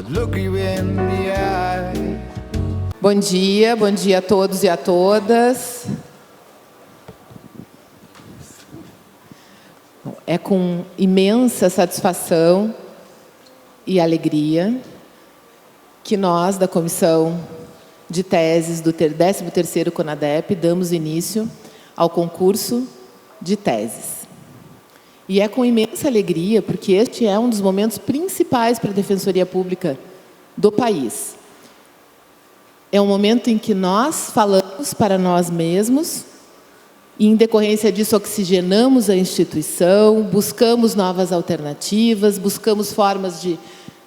look you in the eye. Bom dia a todos e a todas. É com imensa satisfação e alegria que nós, da Comissão de Teses do 13º CONADEP, damos início ao concurso de teses. E é com imensa alegria, porque este é um dos momentos principais para a Defensoria Pública do país. É um momento em que nós falamos para nós mesmos e, em decorrência disso, oxigenamos a instituição, buscamos novas alternativas, buscamos formas de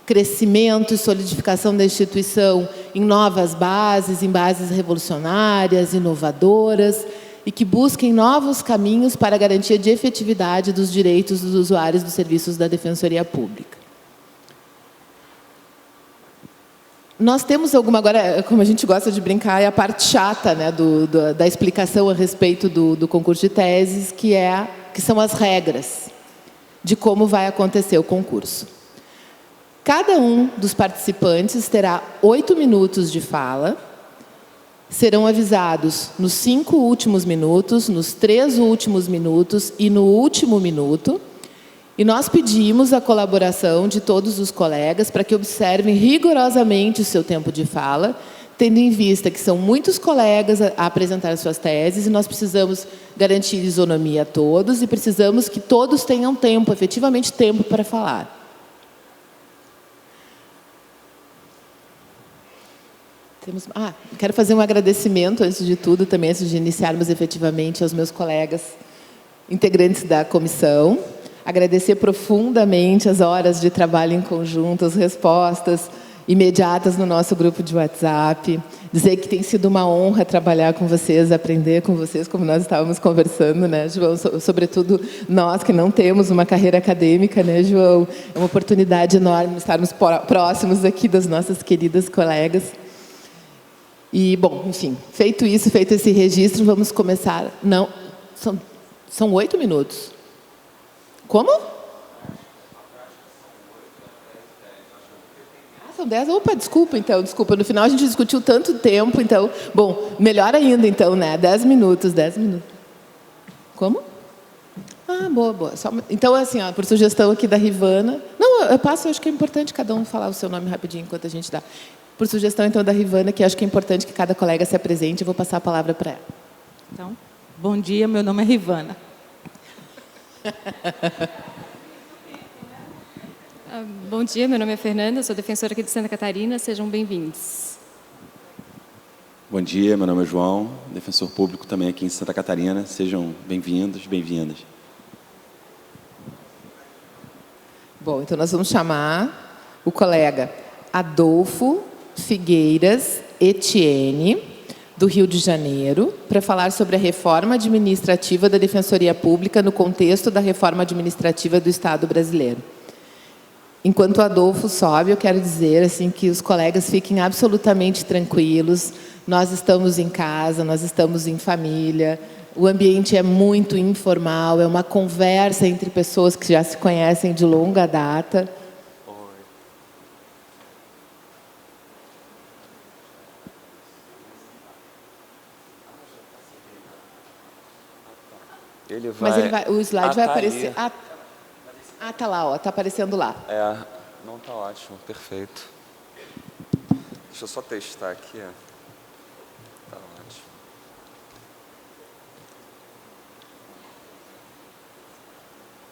crescimento e solidificação da instituição em novas bases, em bases revolucionárias, inovadoras, e que busquem novos caminhos para a garantia de efetividade dos direitos dos usuários dos serviços da Defensoria Pública. Nós temos agora, como a gente gosta de brincar, é a parte chata, né, da explicação a respeito do concurso de teses, que são as regras de como vai acontecer o concurso. Cada um dos participantes terá 8 minutos de fala, serão avisados nos 5 últimos minutos, nos 3 últimos minutos e no último minuto. E nós pedimos a colaboração de todos os colegas para que observem rigorosamente o seu tempo de fala, tendo em vista que são muitos colegas a apresentar suas teses e nós precisamos garantir isonomia a todos e precisamos que todos tenham tempo, efetivamente tempo para falar. Quero fazer um agradecimento, antes de tudo, também antes de iniciarmos efetivamente, aos meus colegas integrantes da comissão. Agradecer profundamente as horas de trabalho em conjunto, as respostas imediatas no nosso grupo de WhatsApp. Dizer que tem sido uma honra trabalhar com vocês, aprender com vocês, como nós estávamos conversando, né, João? Sobretudo nós que não temos uma carreira acadêmica, né, João? É uma oportunidade enorme estarmos próximos aqui das nossas queridas colegas. E, bom, enfim, feito isso, feito esse registro, vamos começar. Não, são 8 minutos. Como? São 10? Opa, desculpa, então, desculpa. No final a gente discutiu tanto tempo, então... Bom, melhor ainda, então, né? 10 minutos, 10 minutos. Como? Boa. Então, assim, ó, por sugestão aqui da Rivana... Não, eu passo, acho que é importante cada um falar o seu nome rapidinho, enquanto a gente dá... Por sugestão, então, da Rivana, que acho que é importante que cada colega se apresente, eu vou passar a palavra para ela. Então, bom dia, meu nome é Rivana. Bom dia, meu nome é Fernanda, sou defensora aqui de Santa Catarina, sejam bem-vindos. Bom dia, meu nome é João, defensor público também aqui em Santa Catarina, sejam bem-vindos, bem-vindas. Bom, então nós vamos chamar o colega Adolfo Figueiras Etienne, do Rio de Janeiro, para falar sobre a reforma administrativa da Defensoria Pública no contexto da reforma administrativa do Estado brasileiro. Enquanto o Adolfo sobe, eu quero dizer assim, que os colegas fiquem absolutamente tranquilos. Nós estamos em casa, nós estamos em família, o ambiente é muito informal, é uma conversa entre pessoas que já se conhecem de longa data. O slide vai aparecer. Tá lá, ó, tá aparecendo lá. Não tá ótimo, perfeito. Deixa eu só testar aqui. Tá ótimo.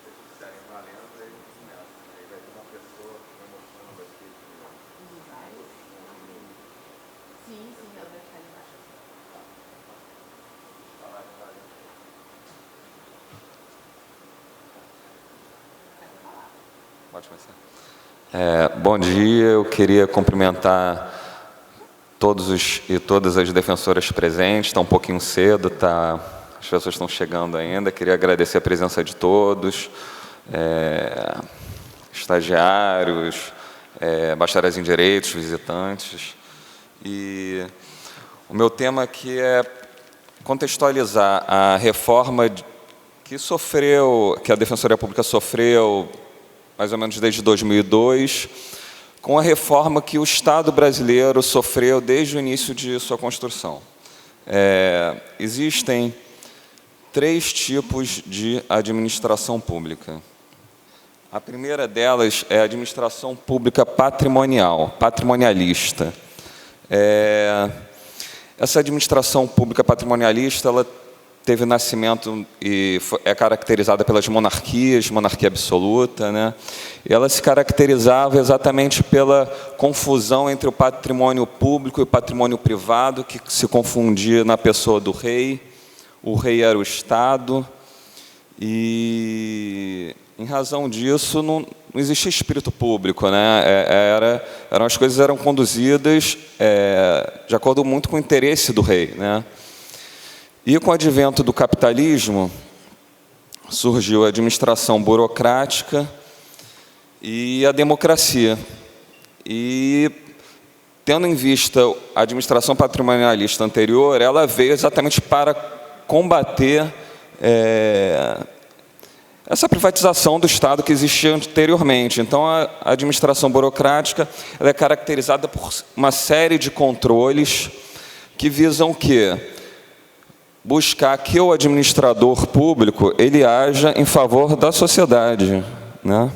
Se quiserem valendo, aí vai ter uma pessoa mostrando aqui. Sim, ela vai ficar ali embaixo. Pode começar. Bom dia, eu queria cumprimentar todos e todas as defensoras presentes. Está um pouquinho cedo, as pessoas estão chegando ainda. Queria agradecer a presença de todos, estagiários, bacharéis em direitos, visitantes. E o meu tema aqui é contextualizar a reforma que a Defensoria Pública sofreu mais ou menos desde 2002, com a reforma que o Estado brasileiro sofreu desde o início de sua construção. Existem 3 tipos de administração pública. A primeira delas é a administração pública patrimonialista. Essa administração pública patrimonialista, ela teve nascimento e é caracterizada pelas monarquias, monarquia absoluta, né? E ela se caracterizava exatamente pela confusão entre o patrimônio público e o patrimônio privado, que se confundia na pessoa do rei. O rei era o Estado, e, em razão disso, não existia espírito público, né? As coisas eram conduzidas de acordo muito com o interesse do rei, né? E, com o advento do capitalismo, surgiu a administração burocrática e a democracia. E, tendo em vista a administração patrimonialista anterior, ela veio exatamente para combater essa privatização do Estado que existia anteriormente. Então, a administração burocrática ela é caracterizada por uma série de controles que visam o quê? Buscar que o administrador público ele haja em favor da sociedade, né?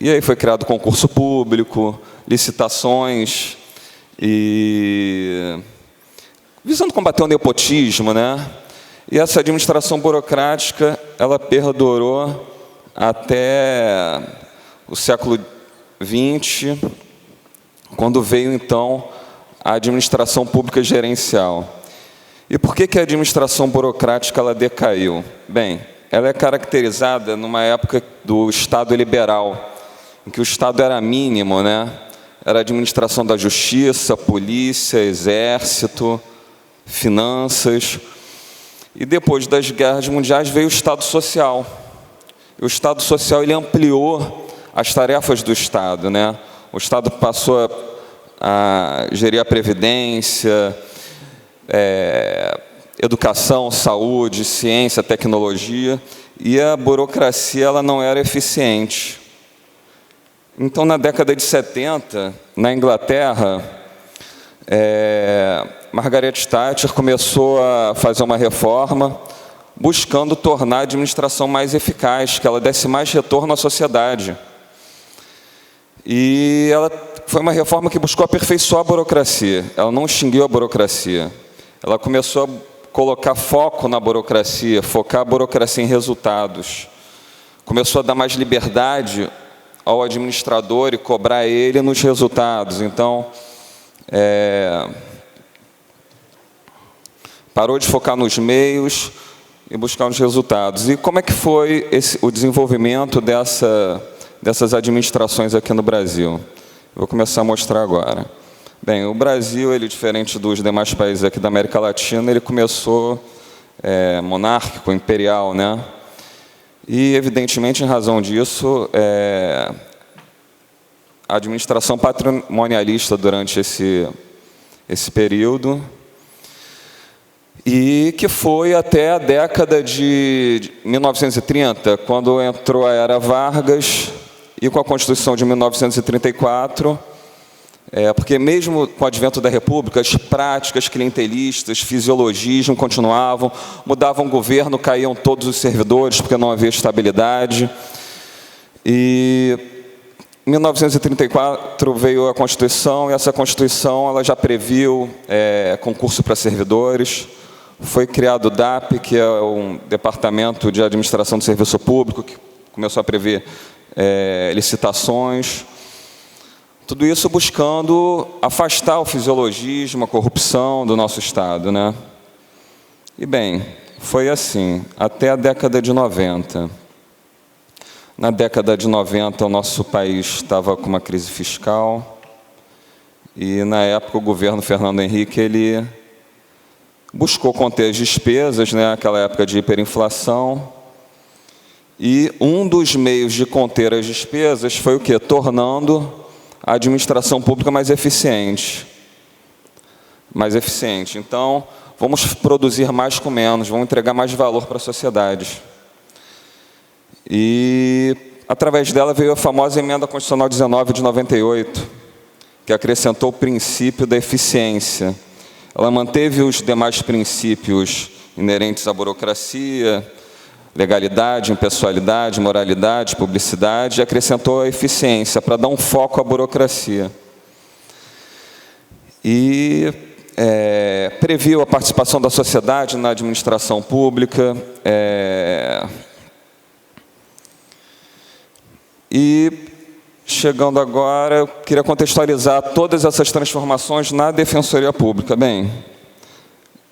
E aí foi criado concurso público, licitações, visando combater o nepotismo, né? E essa administração burocrática, ela perdurou até o século XX, quando veio, então, a administração pública gerencial. E por que a administração burocrática ela decaiu? Bem, ela é caracterizada numa época do Estado liberal, em que o Estado era mínimo, né? Era a administração da justiça, polícia, exército, finanças. E depois das guerras mundiais veio o Estado Social. E o Estado Social ele ampliou as tarefas do Estado, né? O Estado passou a gerir a previdência, educação, saúde, ciência, tecnologia, e a burocracia ela não era eficiente. Então, na década de 70, na Inglaterra, Margaret Thatcher começou a fazer uma reforma buscando tornar a administração mais eficaz, que ela desse mais retorno à sociedade. E foi uma reforma que buscou aperfeiçoar a burocracia, ela não extinguiu a burocracia. Ela começou a colocar foco na burocracia, focar a burocracia em resultados. Começou a dar mais liberdade ao administrador e cobrar ele nos resultados. Então, parou de focar nos meios e buscar os resultados. E como é que foi o desenvolvimento dessas administrações aqui no Brasil? Vou começar a mostrar agora. Bem, o Brasil, ele, diferente dos demais países aqui da América Latina, ele começou monárquico, imperial, né? E, evidentemente, em razão disso, a administração patrimonialista durante esse período, e que foi até a década de 1930, quando entrou a Era Vargas, e com a Constituição de 1934, porque mesmo com o advento da República, as práticas clientelistas, fisiologismo continuavam, mudavam o governo, caíam todos os servidores, porque não havia estabilidade. E em 1934 veio a Constituição, e essa Constituição ela já previu concurso para servidores. Foi criado o DAP, que é um Departamento de Administração do Serviço Público, que começou a prever licitações. Tudo isso buscando afastar o fisiologismo, a corrupção do nosso Estado, né? E, bem, foi assim, até a década de 90. Na década de 90, o nosso país estava com uma crise fiscal, e, na época, o governo Fernando Henrique ele buscou conter as despesas, né? Aquela época de hiperinflação, e um dos meios de conter as despesas foi o quê? Tornando a administração pública mais eficiente. Mais eficiente. Então, vamos produzir mais com menos, vamos entregar mais valor para a sociedade. E através dela veio a famosa Emenda Constitucional 19 de 98, que acrescentou o princípio da eficiência. Ela manteve os demais princípios inerentes à burocracia, legalidade, impessoalidade, moralidade, publicidade, e acrescentou a eficiência para dar um foco à burocracia. E previu a participação da sociedade na administração pública, e, chegando agora, eu queria contextualizar todas essas transformações na Defensoria Pública. Bem,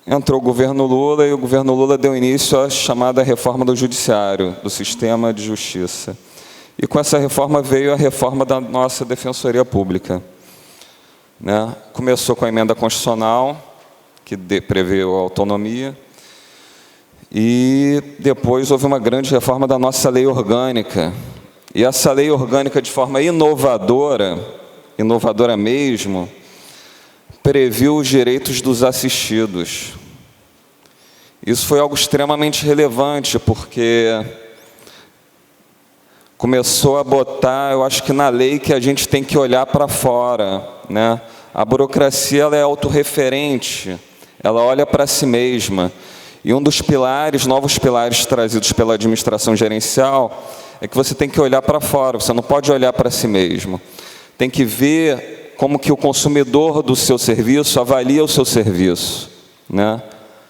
entrou o governo Lula e o governo Lula deu início à chamada reforma do Judiciário, do sistema de justiça. E com essa reforma veio a reforma da nossa Defensoria Pública. Né? Começou com a emenda constitucional, que preveu a autonomia, e depois houve uma grande reforma da nossa lei orgânica. E essa lei orgânica, de forma inovadora mesmo, previu os direitos dos assistidos. Isso foi algo extremamente relevante, porque começou a botar, eu acho que na lei, que a gente tem que olhar para fora, né? A burocracia, ela é autorreferente, ela olha para si mesma. E um dos pilares, novos pilares trazidos pela administração gerencial, é que você tem que olhar para fora, você não pode olhar para si mesmo. Tem que ver como que o consumidor do seu serviço avalia o seu serviço, né?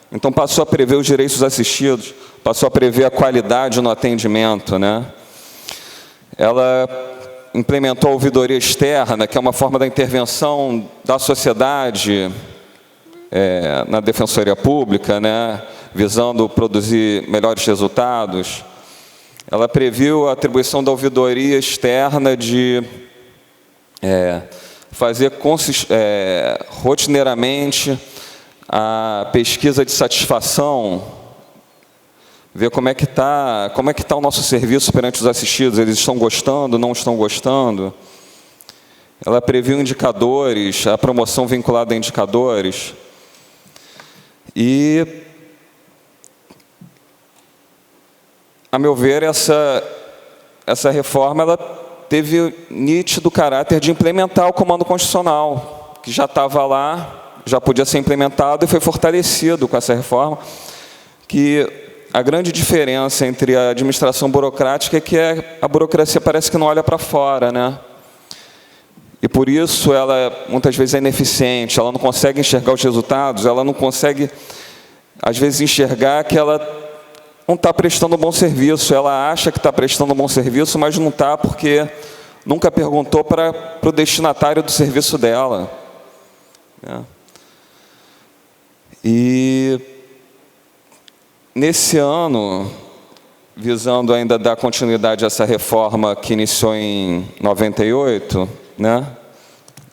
Então, passou a prever os direitos dos assistidos, passou a prever a qualidade no atendimento, né? Ela implementou a ouvidoria externa, que é uma forma da intervenção da sociedade na Defensoria Pública, né? Visando produzir melhores resultados. Ela previu a atribuição da ouvidoria externa de fazer rotineiramente a pesquisa de satisfação, ver como é que tá o nosso serviço perante os assistidos, eles estão gostando, não estão gostando. Ela previu indicadores, a promoção vinculada a indicadores. E, a meu ver, essa reforma ela teve nítido caráter de implementar o comando constitucional, que já estava lá, já podia ser implementado e foi fortalecido com essa reforma, que a grande diferença entre a administração burocrática é que a burocracia parece que não olha para fora, né? E por isso ela muitas vezes é ineficiente, ela não consegue enxergar os resultados, ela não consegue, às vezes, enxergar que ela não está prestando um bom serviço, ela acha que está prestando um bom serviço, mas não está porque nunca perguntou para o destinatário do serviço dela. Né? E nesse ano, visando ainda dar continuidade a essa reforma que iniciou em 98, né?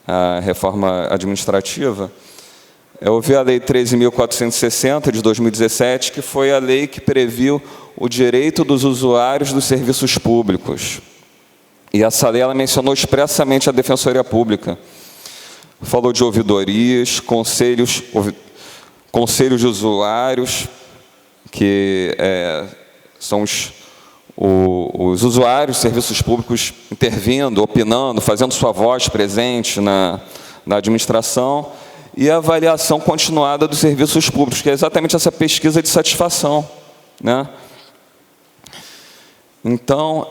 A reforma administrativa, houve a Lei 13.460, de 2017, que foi a lei que previu o direito dos usuários dos serviços públicos. E essa lei ela mencionou expressamente a Defensoria Pública. Falou de ouvidorias, conselhos de usuários, que são os usuários de serviços públicos intervindo, opinando, fazendo sua voz presente na administração, e a avaliação continuada dos serviços públicos, que é exatamente essa pesquisa de satisfação, né? Então,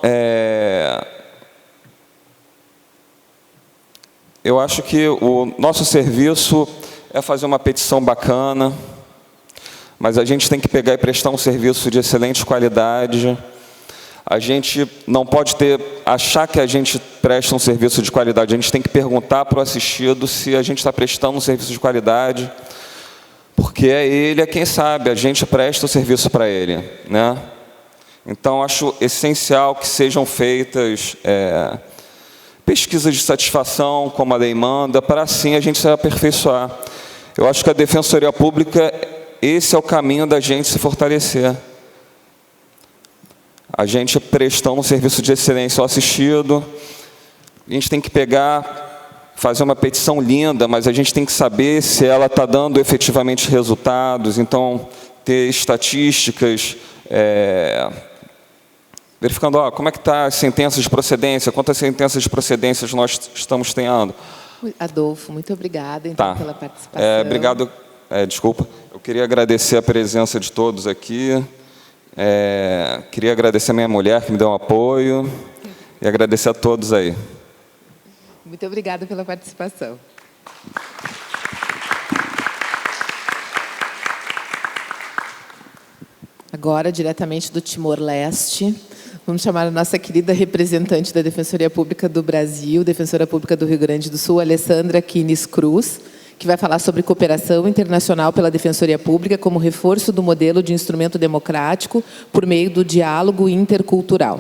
eu acho que o nosso serviço é fazer uma petição bacana, mas a gente tem que pegar e prestar um serviço de excelente qualidade. A gente não pode achar que a gente presta um serviço de qualidade. A gente tem que perguntar para o assistido se a gente está prestando um serviço de qualidade, porque ele é quem sabe, a gente presta o serviço para ele, né? Então, acho essencial que sejam feitas pesquisas de satisfação, como a lei manda, para assim a gente se aperfeiçoar. Eu acho que a Defensoria Pública, esse é o caminho da gente se fortalecer. A gente prestando um serviço de excelência ao assistido, a gente tem que fazer uma petição linda, mas a gente tem que saber se ela está dando efetivamente resultados. Então, ter estatísticas verificando, como é que está as sentenças de procedência, quantas sentenças de procedências nós estamos tendo. Adolfo, muito obrigada então, pela participação. Obrigado. Desculpa, eu queria agradecer a presença de todos aqui. Queria agradecer a minha mulher que me deu um apoio e agradecer a todos aí. Muito obrigada pela participação. Agora, diretamente do Timor-Leste, vamos chamar a nossa querida representante da Defensoria Pública do Brasil, Defensora Pública do Rio Grande do Sul, Alessandra Quines Cruz, que vai falar sobre cooperação internacional pela Defensoria Pública como reforço do modelo de instrumento democrático por meio do diálogo intercultural.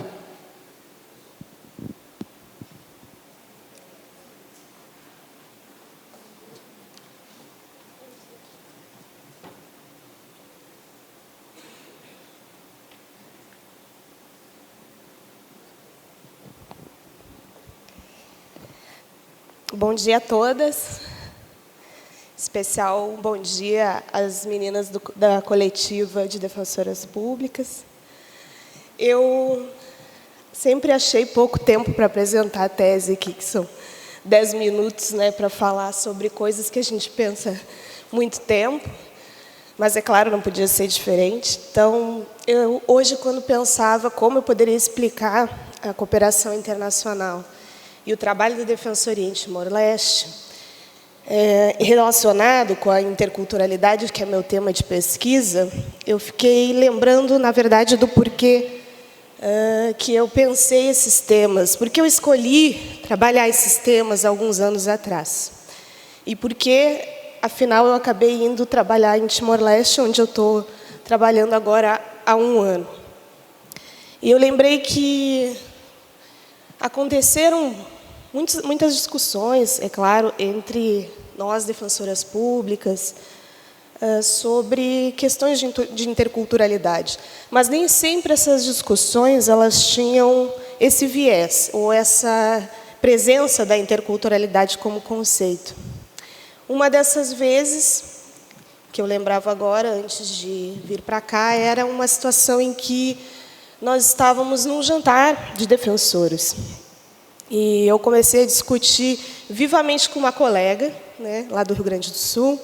Bom dia a todas. Especial bom dia às meninas da coletiva de defensoras públicas. Eu sempre achei pouco tempo para apresentar a tese aqui, que são 10 minutos, né, para falar sobre coisas que a gente pensa muito tempo, mas, é claro, não podia ser diferente. Então, eu, hoje, quando pensava como eu poderia explicar a cooperação internacional e o trabalho da Defensoria em Timor-Leste, relacionado com a interculturalidade, que é meu tema de pesquisa, eu fiquei lembrando, na verdade, do porquê que eu pensei esses temas, porque eu escolhi trabalhar esses temas alguns anos atrás. E porque, afinal, eu acabei indo trabalhar em Timor-Leste, onde eu estou trabalhando agora há 1 ano. E eu lembrei que aconteceram muitas discussões, é claro, entre nós, defensoras públicas, sobre questões de interculturalidade. Mas nem sempre essas discussões elas tinham esse viés, ou essa presença da interculturalidade como conceito. Uma dessas vezes, que eu lembrava agora, antes de vir para cá, era uma situação em que nós estávamos num jantar de defensores. E eu comecei a discutir vivamente com uma colega, né, lá do Rio Grande do Sul,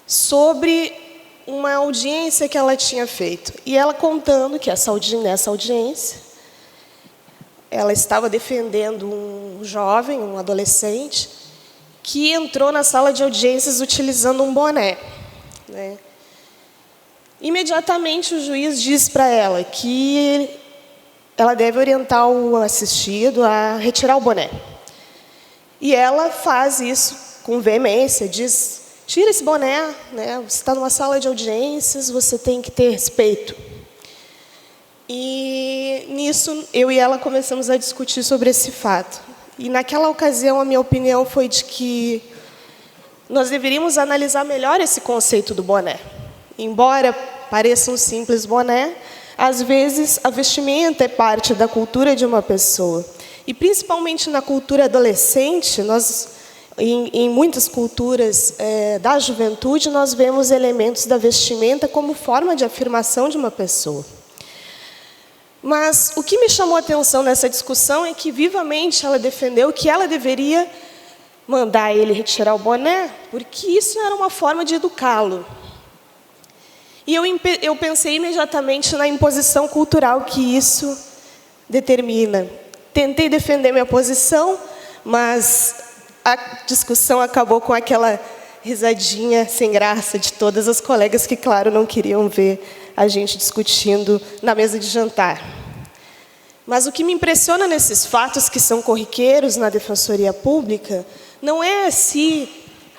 sobre uma audiência que ela tinha feito. E ela contando que nessa audiência, ela estava defendendo um jovem, um adolescente, que entrou na sala de audiências utilizando um boné, né? Imediatamente, o juiz diz para ela que ela deve orientar o assistido a retirar o boné. E ela faz isso com veemência, diz: tira esse boné, né? Você está numa sala de audiências, você tem que ter respeito. E nisso, eu e ela começamos a discutir sobre esse fato. E naquela ocasião, a minha opinião foi de que nós deveríamos analisar melhor esse conceito do boné. Embora pareça um simples boné, às vezes a vestimenta é parte da cultura de uma pessoa. E principalmente na cultura adolescente, em muitas culturas da juventude, nós vemos elementos da vestimenta como forma de afirmação de uma pessoa. Mas o que me chamou a atenção nessa discussão é que vivamente ela defendeu que ela deveria mandar ele retirar o boné, porque isso era uma forma de educá-lo. E eu pensei imediatamente na imposição cultural que isso determina. Tentei defender minha posição, mas a discussão acabou com aquela risadinha sem graça de todas as colegas que, claro, não queriam ver a gente discutindo na mesa de jantar. Mas o que me impressiona nesses fatos que são corriqueiros na Defensoria Pública não é se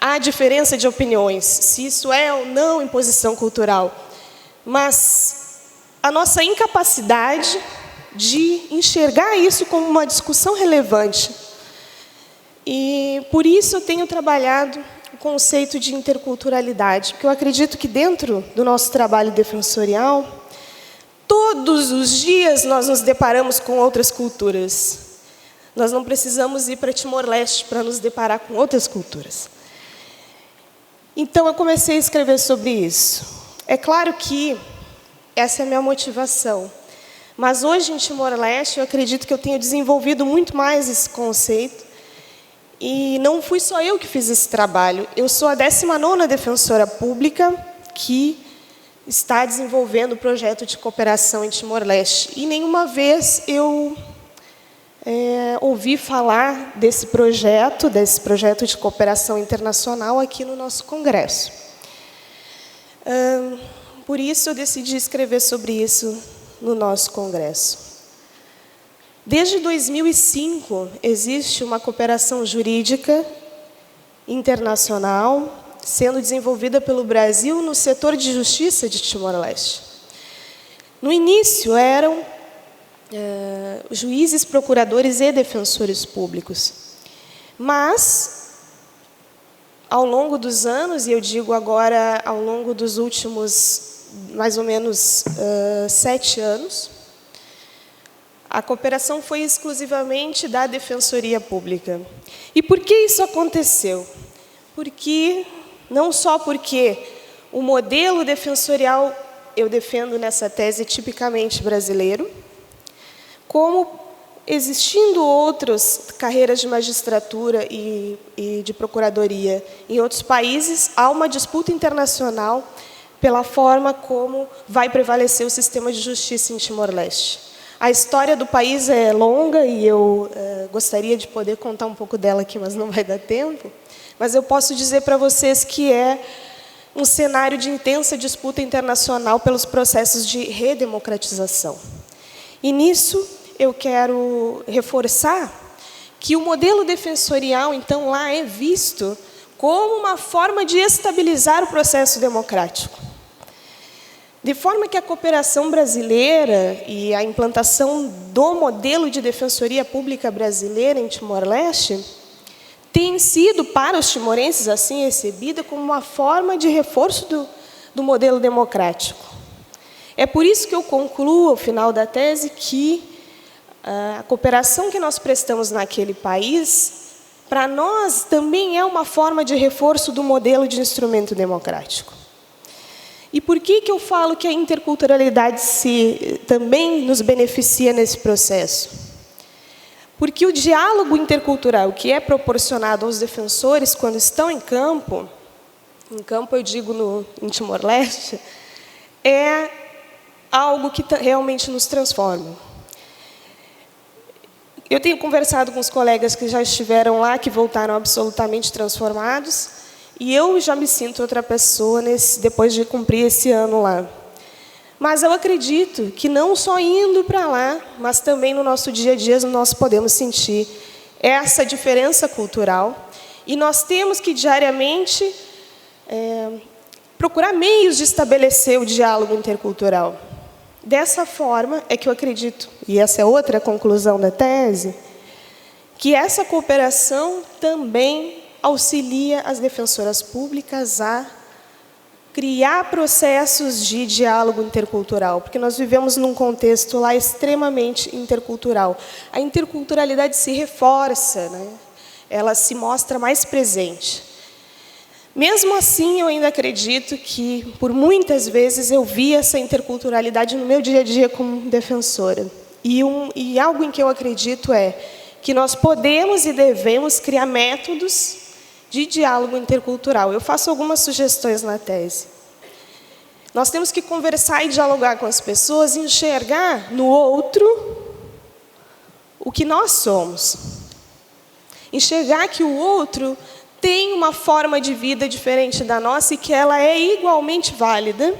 há diferença de opiniões, se isso é ou não imposição cultural, mas a nossa incapacidade de enxergar isso como uma discussão relevante. E por isso eu tenho trabalhado o conceito de interculturalidade, porque eu acredito que dentro do nosso trabalho defensorial, todos os dias nós nos deparamos com outras culturas. Nós não precisamos ir para Timor-Leste para nos deparar com outras culturas. Então, eu comecei a escrever sobre isso. É claro que essa é a minha motivação, Mas hoje, em Timor-Leste, eu acredito que eu tenho desenvolvido muito mais esse conceito. E não fui só eu que fiz esse trabalho. Eu sou a 19ª defensora pública que está desenvolvendo o projeto de cooperação em Timor-Leste. E nenhuma vez eu ouvi falar desse projeto de cooperação internacional aqui no nosso Congresso. Por isso, eu decidi escrever sobre isso no nosso Congresso. Desde 2005, existe uma cooperação jurídica internacional sendo desenvolvida pelo Brasil no setor de justiça de Timor-Leste. No início, eram juízes, procuradores e defensores públicos. Mas, ao longo dos anos, e eu digo agora ao longo dos últimos mais ou menos 7 anos, a cooperação foi exclusivamente da Defensoria Pública. E por que isso aconteceu? Não só porque o modelo defensorial, eu defendo nessa tese, tipicamente brasileiro, como existindo outras carreiras de magistratura e de procuradoria em outros países, há uma disputa internacional pela forma como vai prevalecer o sistema de justiça em Timor-Leste. A história do país é longa e eu gostaria de poder contar um pouco dela aqui, mas não vai dar tempo. Mas eu posso dizer para vocês que é um cenário de intensa disputa internacional pelos processos de redemocratização. E nisso eu quero reforçar que o modelo defensorial, então, lá é visto como uma forma de estabilizar o processo democrático. De forma que a cooperação brasileira e a implantação do modelo de defensoria pública brasileira em Timor-Leste tem sido, para os timorenses, assim recebida como uma forma de reforço do modelo democrático. É por isso que eu concluo, ao final da tese, que a cooperação que nós prestamos naquele país, para nós, também é uma forma de reforço do modelo de instrumento democrático. E por que eu falo que a interculturalidade também nos beneficia nesse processo? Porque o diálogo intercultural que é proporcionado aos defensores quando estão em campo eu digo em Timor-Leste, é algo que realmente nos transforma. Eu tenho conversado com os colegas que já estiveram lá, que voltaram absolutamente transformados, e eu já me sinto outra pessoa depois de cumprir esse ano lá. Mas eu acredito que não só indo para lá, mas também no nosso dia a dia nós podemos sentir essa diferença cultural. E nós temos que diariamente procurar meios de estabelecer o diálogo intercultural. Dessa forma é que eu acredito, e essa é outra conclusão da tese, que essa cooperação também auxilia as defensoras públicas a criar processos de diálogo intercultural, porque nós vivemos num contexto lá extremamente intercultural. A interculturalidade se reforça, né? Ela se mostra mais presente. Mesmo assim, eu ainda acredito que, por muitas vezes, eu vi essa interculturalidade no meu dia a dia como defensora. E algo em que eu acredito é que nós podemos e devemos criar métodos de diálogo intercultural. Eu faço algumas sugestões na tese. Nós temos que conversar e dialogar com as pessoas e enxergar no outro o que nós somos. Enxergar que o outro tem uma forma de vida diferente da nossa e que ela é igualmente válida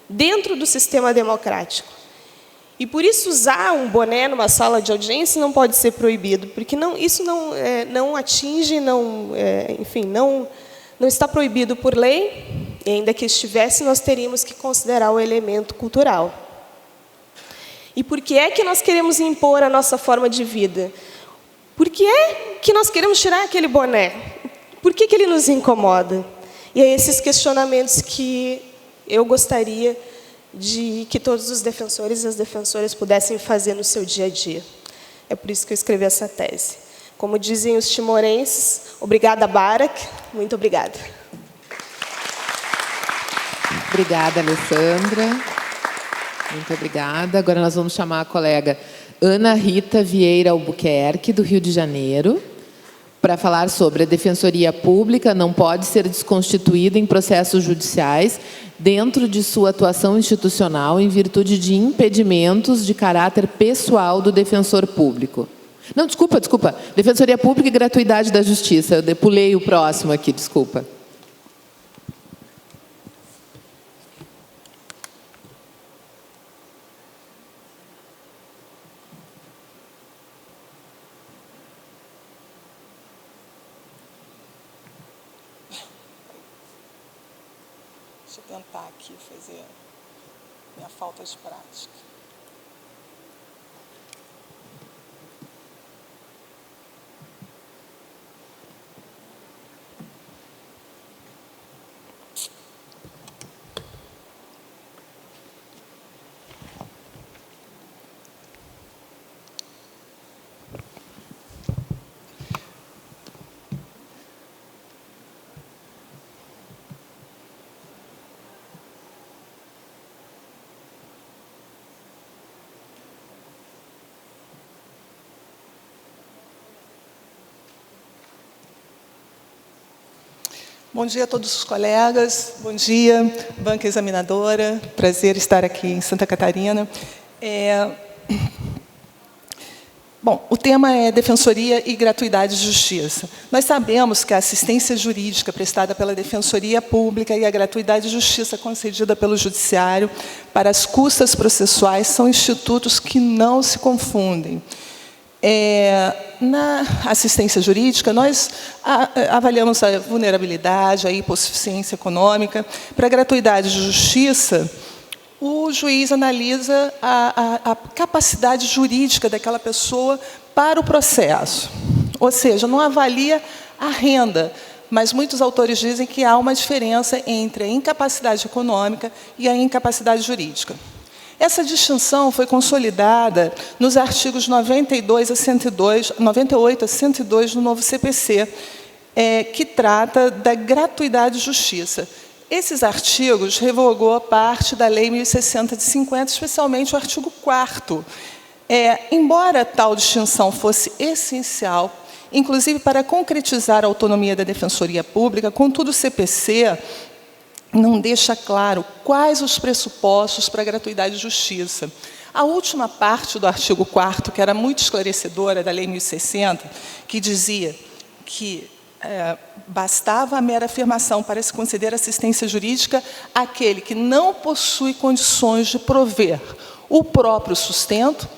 dentro do sistema democrático. E por isso usar um boné numa sala de audiência não pode ser proibido, porque isso não atinge, enfim, não está proibido por lei, e ainda que estivesse, nós teríamos que considerar o elemento cultural. E por que é que nós queremos impor a nossa forma de vida? Por que é que nós queremos tirar aquele boné? Por que ele nos incomoda? E é esses questionamentos que eu gostaria de que todos os defensores e as defensoras pudessem fazer no seu dia a dia. É por isso que eu escrevi essa tese. Como dizem os timorenses, obrigada, Barak, muito obrigada. Obrigada, Alessandra. Muito obrigada. Agora nós vamos chamar a colega Ana Rita Vieira Albuquerque, do Rio de Janeiro, para falar sobre a Defensoria Pública não pode ser desconstituída em processos judiciais dentro de sua atuação institucional em virtude de impedimentos de caráter pessoal do defensor público. Não, desculpa. Defensoria Pública e gratuidade da Justiça. Eu pulei o próximo aqui, desculpa. Deixa eu tentar aqui fazer minha falta de prática. Bom dia a todos os colegas, bom dia, banca examinadora, prazer estar aqui em Santa Catarina. Bom, o tema é Defensoria e Gratuidade de Justiça. Nós sabemos que a assistência jurídica prestada pela Defensoria Pública e a gratuidade de justiça concedida pelo Judiciário para as custas processuais são institutos que não se confundem. Na assistência jurídica, nós avaliamos a vulnerabilidade, a hipossuficiência econômica. Para a gratuidade de justiça, o juiz analisa a capacidade jurídica daquela pessoa para o processo. Ou seja, não avalia a renda, mas muitos autores dizem que há uma diferença entre a incapacidade econômica e a incapacidade jurídica. Essa distinção foi consolidada nos artigos 98 a 102 do novo CPC, que trata da gratuidade de justiça. Esses artigos revogou parte da Lei 1060 de 50, especialmente o artigo 4º. Embora tal distinção fosse essencial, inclusive para concretizar a autonomia da Defensoria Pública, contudo o CPC não deixa claro quais os pressupostos para a gratuidade de justiça. A última parte do artigo 4º, que era muito esclarecedora, da Lei 1060, que dizia que bastava a mera afirmação para se conceder assistência jurídica àquele que não possui condições de prover o próprio sustento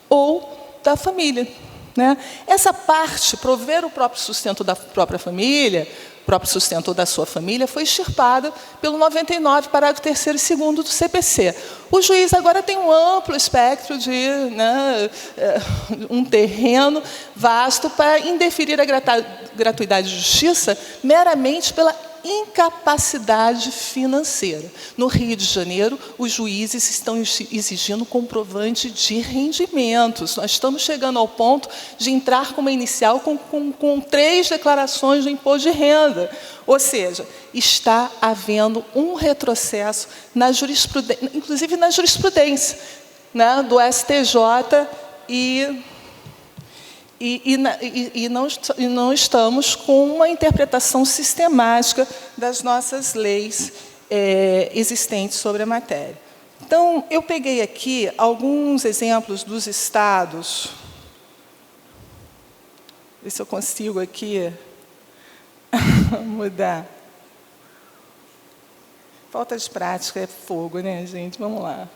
ou da família. Né? Essa parte, prover o próprio sustento da própria família, próprio sustento da sua família, foi extirpada pelo 99, parágrafo 3º e 2º do CPC. O juiz agora tem um amplo espectro de um terreno vasto para indeferir a gratuidade de justiça meramente pela incapacidade financeira. No Rio de Janeiro, os juízes estão exigindo comprovante de rendimentos. Nós estamos chegando ao ponto de entrar com uma inicial com 3 declarações de imposto de renda. Ou seja, está havendo um retrocesso na jurisprudência, inclusive na jurisprudência, né, do STJ e não estamos com uma interpretação sistemática das nossas leis existentes sobre a matéria. Então, eu peguei aqui alguns exemplos dos estados. Ver se eu consigo aqui mudar. Falta de prática é fogo, né, gente? Vamos lá.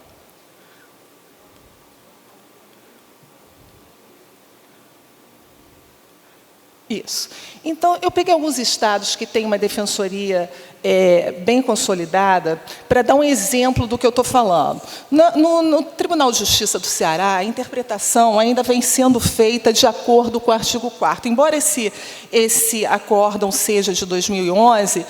Isso. Então, eu peguei alguns estados que têm uma defensoria bem consolidada para dar um exemplo do que eu estou falando. No Tribunal de Justiça do Ceará, a interpretação ainda vem sendo feita de acordo com o artigo 4º. Embora esse acórdão seja de 2011,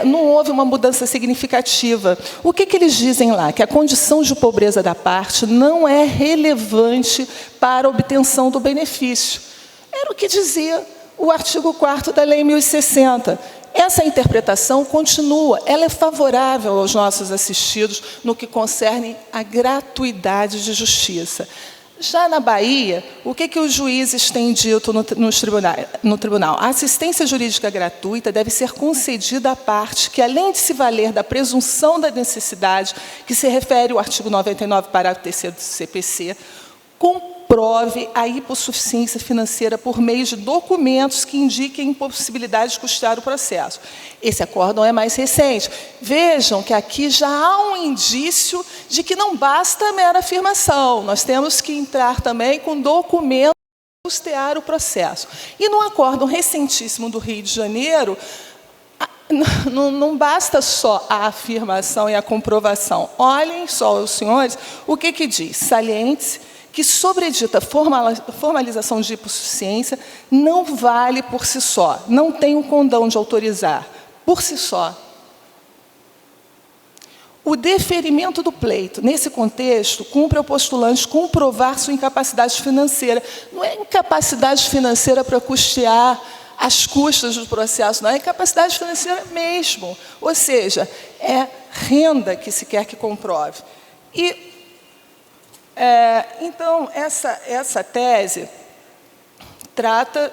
não houve uma mudança significativa. O que eles dizem lá? Que a condição de pobreza da parte não é relevante para a obtenção do benefício. Era o que dizia o artigo 4º da Lei 1060. Essa interpretação continua, ela é favorável aos nossos assistidos no que concerne à gratuidade de justiça. Já na Bahia, o que os juízes têm dito no tribunal? A assistência jurídica gratuita deve ser concedida à parte que, além de se valer da presunção da necessidade, que se refere ao artigo 99, parágrafo 3º do CPC, comprove a hipossuficiência financeira por meio de documentos que indiquem a impossibilidade de custear o processo. Esse acórdão é mais recente. Vejam que aqui já há um indício de que não basta a mera afirmação. Nós temos que entrar também com documentos para custear o processo. E no acórdão recentíssimo do Rio de Janeiro, não basta só a afirmação e a comprovação. Olhem só, os senhores, o que diz? Saliente-se que sobredita formalização de hipossuficiência não vale por si só, não tem o condão de autorizar, por si só. O deferimento do pleito, nesse contexto, cumpre ao postulante comprovar sua incapacidade financeira. Não é incapacidade financeira para custear as custas do processo, não é incapacidade financeira mesmo. Ou seja, é renda que se quer que comprove. Então, essa tese trata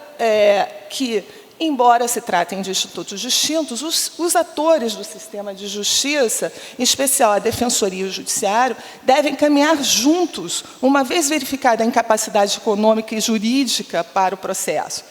que, embora se tratem de institutos distintos, os atores do sistema de justiça, em especial a Defensoria e o Judiciário, devem caminhar juntos, uma vez verificada a incapacidade econômica e jurídica para o processo.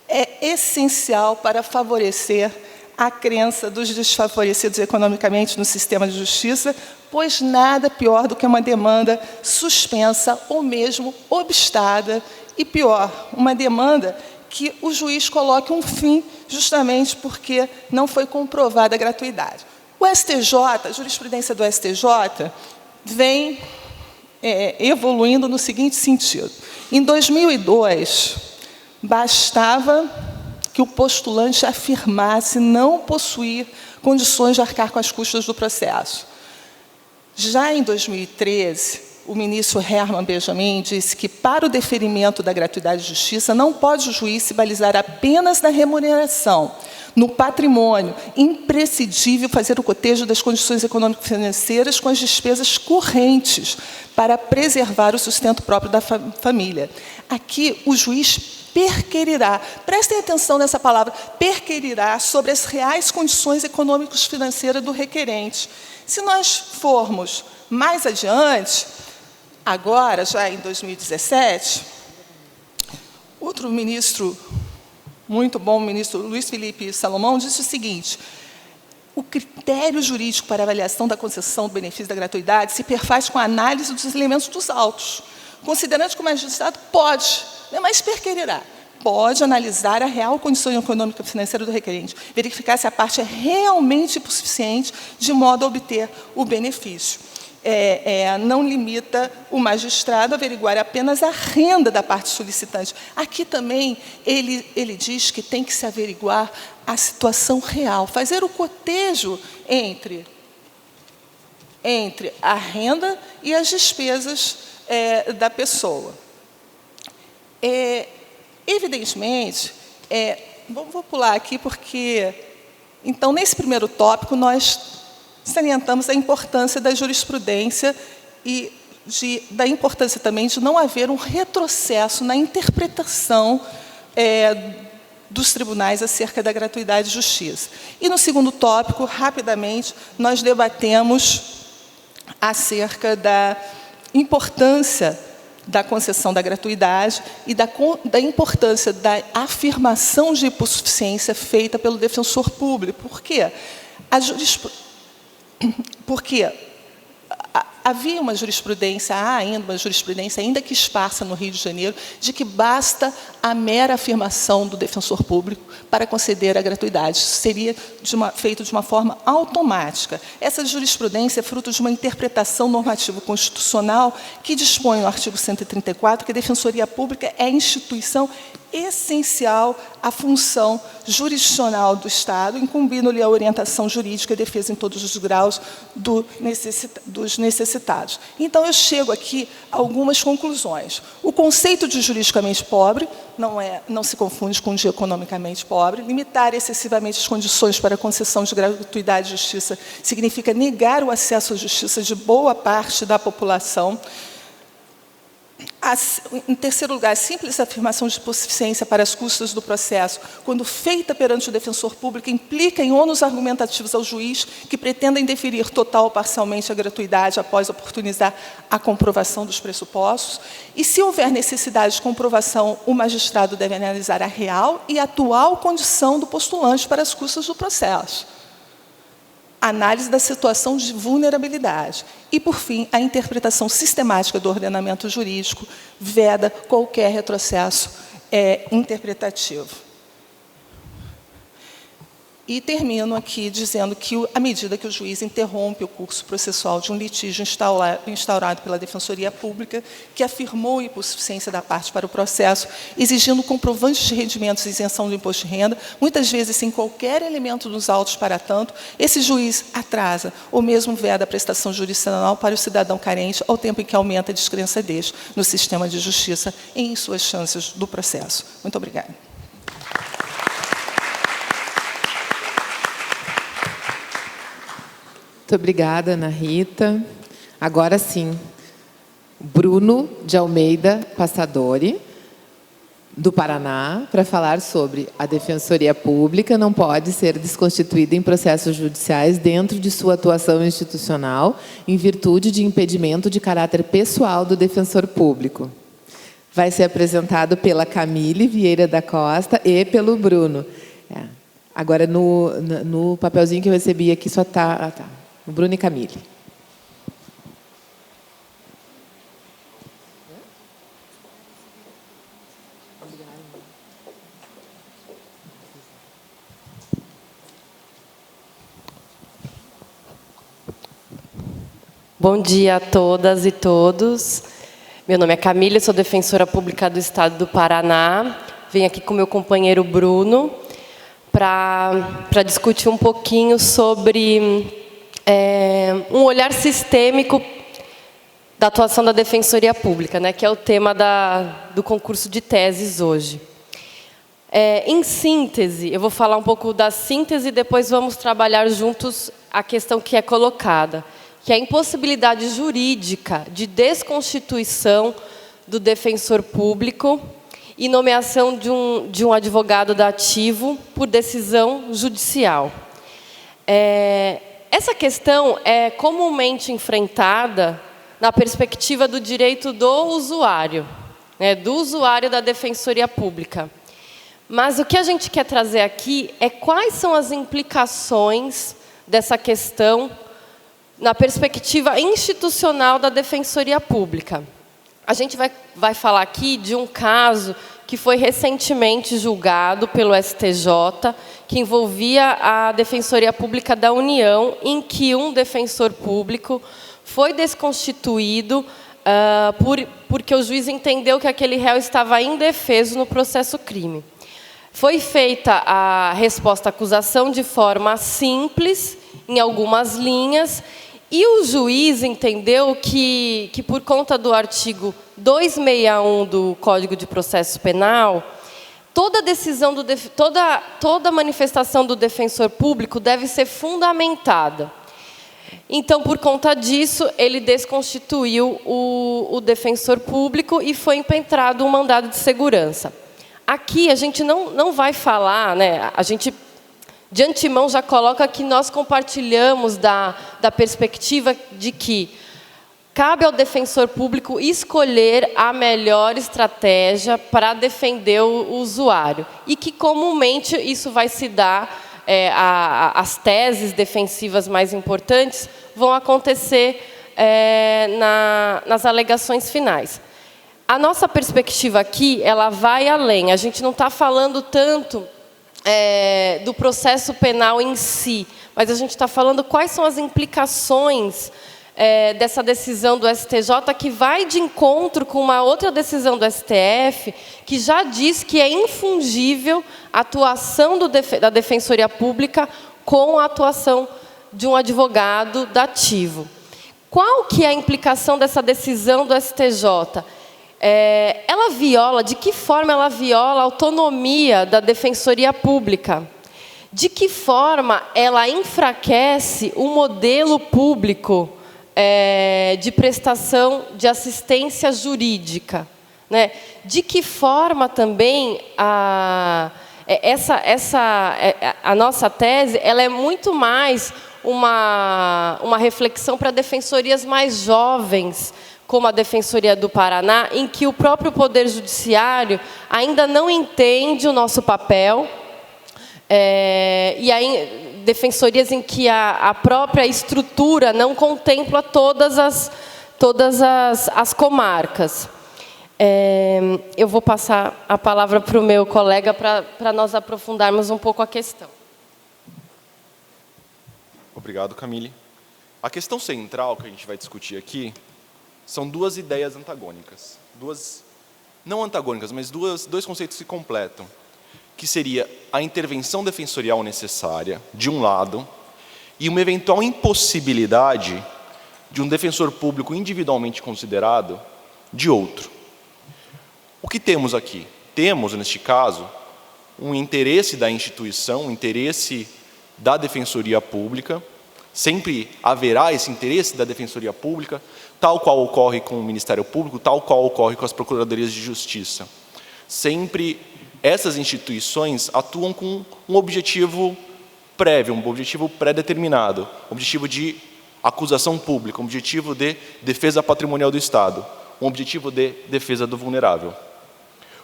É essencial para favorecer a crença dos desfavorecidos economicamente no sistema de justiça, pois nada pior do que uma demanda suspensa ou mesmo obstada, e pior, uma demanda que o juiz coloque um fim justamente porque não foi comprovada a gratuidade. O STJ, a jurisprudência do STJ, vem evoluindo no seguinte sentido. Em 2002, bastava que o postulante afirmasse não possuir condições de arcar com as custas do processo. Já em 2013, o ministro Herman Benjamin disse que, para o deferimento da gratuidade de justiça, não pode o juiz se balizar apenas na remuneração, no patrimônio, imprescindível fazer o cotejo das condições econômico-financeiras com as despesas correntes para preservar o sustento próprio da família. Aqui, o juiz perquerirá, prestem atenção nessa palavra, perquerirá sobre as reais condições econômicas financeiras do requerente. Se nós formos mais adiante, agora, já em 2017, outro ministro, muito bom, o ministro Luiz Felipe Salomão, disse o seguinte: o critério jurídico para avaliação da concessão do benefício da gratuidade se perfaz com a análise dos elementos dos autos, considerando que o magistrado pode, mas perquerirá, pode analisar a real condição econômica e financeira do requerente, verificar se a parte é realmente hipossuficiente de modo a obter o benefício. Não limita o magistrado a averiguar apenas a renda da parte solicitante. Aqui também ele diz que tem que se averiguar a situação real, fazer o cotejo entre a renda e as despesas da pessoa. Evidentemente, vou pular aqui porque, então, nesse primeiro tópico, nós salientamos a importância da jurisprudência e da importância também de não haver um retrocesso na interpretação dos tribunais acerca da gratuidade de justiça. E, no segundo tópico, rapidamente, nós debatemos acerca da importância da concessão da gratuidade e da importância da afirmação de hipossuficiência feita pelo defensor público. Por quê? Porque havia uma jurisprudência, há ainda uma jurisprudência, ainda que esparsa no Rio de Janeiro, de que basta a mera afirmação do defensor público para conceder a gratuidade. Isso seria feito de uma forma automática. Essa jurisprudência é fruto de uma interpretação normativa constitucional que dispõe no artigo 134 que a Defensoria Pública é instituição essencial à função jurisdicional do Estado, incumbindo-lhe a orientação jurídica e defesa em todos os graus dos necessitados. Então, eu chego aqui a algumas conclusões. O conceito de juridicamente pobre não se confunde com de economicamente pobre. Limitar excessivamente as condições para a concessão de gratuidade de justiça significa negar o acesso à justiça de boa parte da população. Em terceiro lugar, a simples afirmação de hipossuficiência para as custas do processo, quando feita perante o defensor público, implica em ônus argumentativos ao juiz que pretendem deferir total ou parcialmente a gratuidade após oportunizar a comprovação dos pressupostos. E, se houver necessidade de comprovação, o magistrado deve analisar a real e atual condição do postulante para as custas do processo. Análise da situação de vulnerabilidade. E, por fim, a interpretação sistemática do ordenamento jurídico veda qualquer retrocesso interpretativo. E termino aqui dizendo que, à medida que o juiz interrompe o curso processual de um litígio instaurado pela Defensoria Pública, que afirmou a hipossuficiência da parte para o processo, exigindo comprovantes de rendimentos e isenção do imposto de renda, muitas vezes sem qualquer elemento dos autos para tanto, esse juiz atrasa ou mesmo veda a prestação jurisdicional para o cidadão carente, ao tempo em que aumenta a descrença deste no sistema de justiça e em suas chances do processo. Muito obrigada. Muito obrigada, Ana Rita. Agora sim, Bruno de Almeida Passadori, do Paraná, para falar sobre a Defensoria Pública não pode ser desconstituída em processos judiciais dentro de sua atuação institucional, em virtude de impedimento de caráter pessoal do defensor público. Vai ser apresentado pela Camille Vieira da Costa e pelo Bruno. Agora, no papelzinho que eu recebi aqui, só está... O Bruno e Camille. Bom dia a todas e todos. Meu nome é Camille, sou defensora pública do Estado do Paraná. Venho aqui com meu companheiro Bruno para discutir um pouquinho sobre um olhar sistêmico da atuação da Defensoria Pública, né, que é o tema do concurso de teses hoje. Em síntese, eu vou falar um pouco da síntese e depois vamos trabalhar juntos a questão que é colocada, que é a impossibilidade jurídica de desconstituição do defensor público e nomeação de um advogado dativo por decisão judicial. Essa questão é comumente enfrentada na perspectiva do direito do usuário, né, do usuário da Defensoria Pública. Mas o que a gente quer trazer aqui é quais são as implicações dessa questão na perspectiva institucional da Defensoria Pública. A gente vai falar aqui de um caso que foi recentemente julgado pelo STJ, que envolvia a Defensoria Pública da União, em que um defensor público foi desconstituído porque o juiz entendeu que aquele réu estava indefeso no processo crime. Foi feita a resposta à acusação de forma simples, em algumas linhas, e o juiz entendeu que por conta do artigo 261 do Código de Processo Penal, toda decisão toda manifestação do defensor público deve ser fundamentada. Então, por conta disso, ele desconstituiu o defensor público e foi impetrado um mandado de segurança. Aqui a gente não vai falar, né? A gente de antemão já coloca que nós compartilhamos da perspectiva de que cabe ao defensor público escolher a melhor estratégia para defender o usuário. E que, comumente, isso vai se dar, as teses defensivas mais importantes vão acontecer nas alegações finais. A nossa perspectiva aqui, ela vai além. A gente não está falando tanto do processo penal em si, mas a gente está falando quais são as implicações dessa decisão do STJ, que vai de encontro com uma outra decisão do STF, que já diz que é infungível a atuação da Defensoria Pública com a atuação de um advogado dativo. Qual que é a implicação dessa decisão do STJ? de que forma ela viola a autonomia da Defensoria Pública? De que forma ela enfraquece o modelo público de prestação de assistência jurídica, né? De que forma também a nossa tese ela é muito mais uma reflexão para defensorias mais jovens, como a Defensoria do Paraná, em que o próprio Poder Judiciário ainda não entende o nosso papel, e aí defensorias em que a própria estrutura não contempla todas as comarcas. Eu vou passar a palavra para o meu colega para nós aprofundarmos um pouco a questão. Obrigado, Camille. A questão central que a gente vai discutir aqui são duas ideias antagônicas. Não antagônicas, mas dois conceitos que se completam, que seria a intervenção defensorial necessária, de um lado, e uma eventual impossibilidade de um defensor público individualmente considerado, de outro. O que temos aqui? Temos, neste caso, um interesse da instituição, um interesse da Defensoria Pública, sempre haverá esse interesse da Defensoria Pública, tal qual ocorre com o Ministério Público, tal qual ocorre com as Procuradorias de Justiça. Sempre essas instituições atuam com um objetivo prévio, um objetivo pré-determinado, um objetivo de acusação pública, um objetivo de defesa patrimonial do Estado, um objetivo de defesa do vulnerável.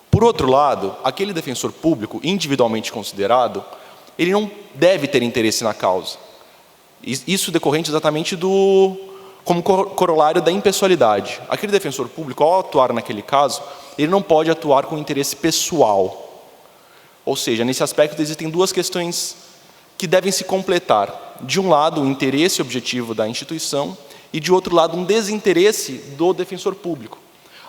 Por outro lado, aquele defensor público, individualmente considerado, ele não deve ter interesse na causa. Isso decorrente exatamente como corolário da impessoalidade. Aquele defensor público, ao atuar naquele caso, ele não pode atuar com interesse pessoal. Ou seja, nesse aspecto existem duas questões que devem se completar. De um lado, o interesse objetivo da instituição e, de outro lado, um desinteresse do defensor público.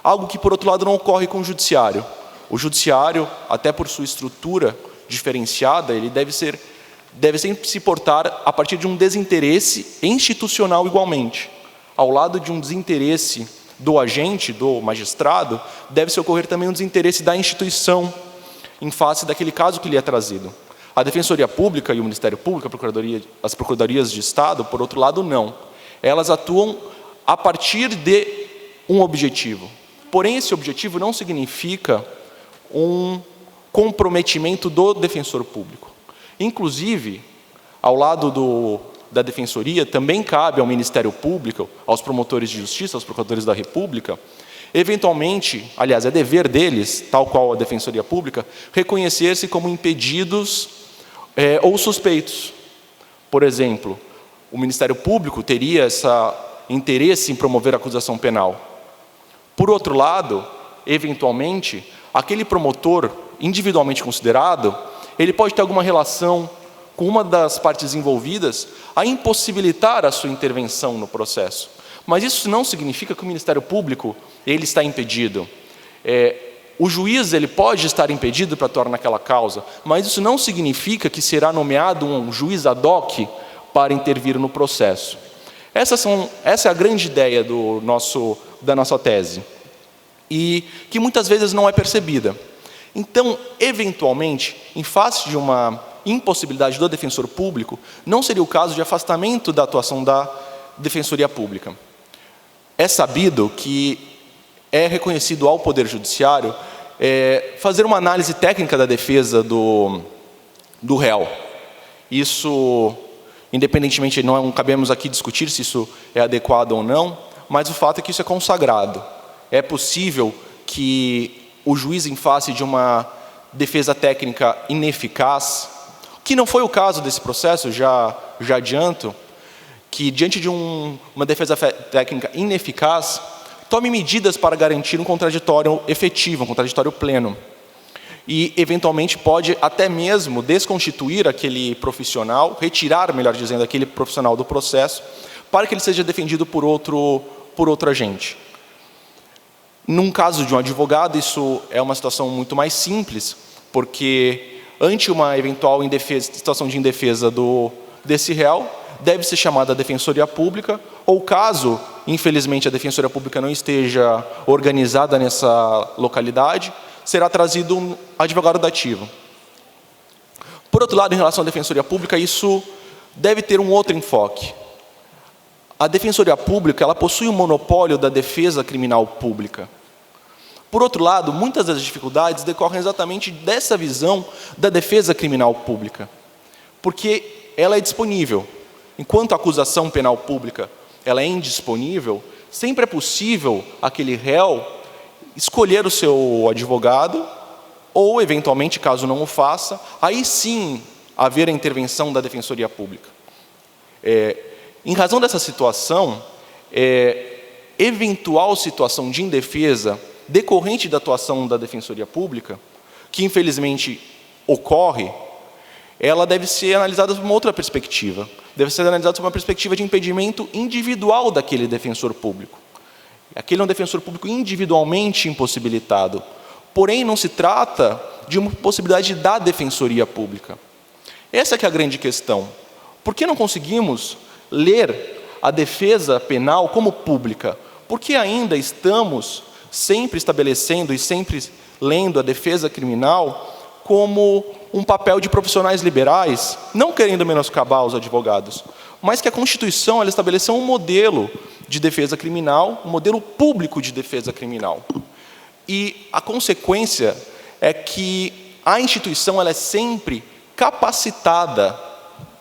Algo que, por outro lado, não ocorre com o judiciário. O judiciário, até por sua estrutura diferenciada, ele deve sempre se portar a partir de um desinteresse institucional igualmente. Ao lado de um desinteresse do agente, do magistrado, deve-se ocorrer também um desinteresse da instituição em face daquele caso que lhe é trazido. A Defensoria Pública e o Ministério Público, as Procuradorias de Estado, por outro lado, não. Elas atuam a partir de um objetivo. Porém, esse objetivo não significa um comprometimento do defensor público. Inclusive, ao lado da Defensoria, também cabe ao Ministério Público, aos promotores de justiça, aos procuradores da República, eventualmente, aliás, é dever deles, tal qual a Defensoria Pública, reconhecer-se como impedidos ou suspeitos. Por exemplo, o Ministério Público teria esse interesse em promover a acusação penal. Por outro lado, eventualmente, aquele promotor individualmente considerado, ele pode ter alguma relação com uma das partes envolvidas a impossibilitar a sua intervenção no processo. Mas isso não significa que o Ministério Público ele está impedido. O juiz ele pode estar impedido para atuar naquela causa, mas isso não significa que será nomeado um juiz ad hoc para intervir no processo. Essa é a grande ideia da nossa tese, e que muitas vezes não é percebida. Então, eventualmente, em face de uma impossibilidade do defensor público, não seria o caso de afastamento da atuação da Defensoria Pública. É sabido que é reconhecido ao Poder Judiciário fazer uma análise técnica da defesa do réu. Isso, independentemente, não cabemos aqui discutir se isso é adequado ou não, mas o fato é que isso é consagrado. É possível que o juiz, em face de uma defesa técnica ineficaz, que não foi o caso desse processo, já adianto, que diante de uma defesa técnica ineficaz, tome medidas para garantir um contraditório efetivo, um contraditório pleno. E, eventualmente, pode até mesmo desconstituir aquele profissional, retirar, melhor dizendo, aquele profissional do processo, para que ele seja defendido por outro agente. Num caso de um advogado, isso é uma situação muito mais simples, porque, ante uma eventual situação de indefesa desse réu, deve ser chamada a Defensoria Pública, ou caso, infelizmente, a Defensoria Pública não esteja organizada nessa localidade, será trazido um advogado dativo. Por outro lado, em relação à Defensoria Pública, isso deve ter um outro enfoque. A Defensoria Pública, ela possui um monopólio da defesa criminal pública. Por outro lado, muitas das dificuldades decorrem exatamente dessa visão da defesa criminal pública, porque ela é disponível. Enquanto a acusação penal pública ela é indisponível, sempre é possível aquele réu escolher o seu advogado, ou, eventualmente, caso não o faça, aí sim haver a intervenção da Defensoria Pública. Em razão dessa situação, eventual situação de indefesa decorrente da atuação da Defensoria Pública, que infelizmente ocorre, ela deve ser analisada sob uma outra perspectiva. Deve ser analisada sob uma perspectiva de impedimento individual daquele defensor público. Aquele é um defensor público individualmente impossibilitado. Porém, não se trata de uma possibilidade da Defensoria Pública. Essa é que é a grande questão. Por que não conseguimos ler a defesa penal como pública? Por que ainda estamos sempre estabelecendo e sempre lendo a defesa criminal como um papel de profissionais liberais, não querendo menoscabar os advogados, mas que a Constituição ela estabeleceu um modelo de defesa criminal, um modelo público de defesa criminal. E a consequência é que a instituição ela é sempre capacitada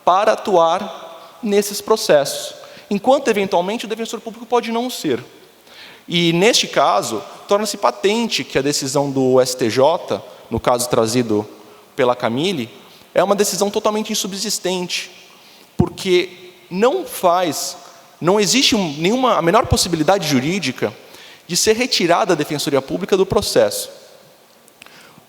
para atuar nesses processos, enquanto, eventualmente, o defensor público pode não ser. E, neste caso, torna-se patente que a decisão do STJ, no caso trazido pela Camille, é uma decisão totalmente insubsistente, porque não existe a menor possibilidade jurídica de ser retirada a Defensoria Pública do processo.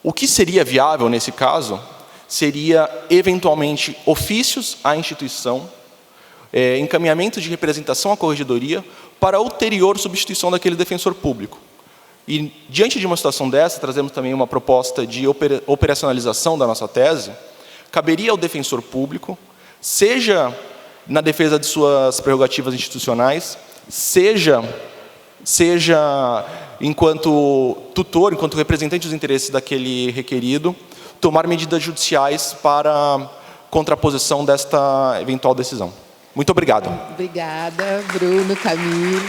O que seria viável, nesse caso, seria, eventualmente, ofícios à instituição, encaminhamento de representação à corregedoria para ulterior substituição daquele defensor público. E, diante de uma situação dessa, trazemos também uma proposta de operacionalização da nossa tese. Caberia ao defensor público, seja na defesa de suas prerrogativas institucionais, seja enquanto tutor, enquanto representante dos interesses daquele requerido, tomar medidas judiciais para contraposição desta eventual decisão. Muito obrigado. Obrigada, Bruno, Camille.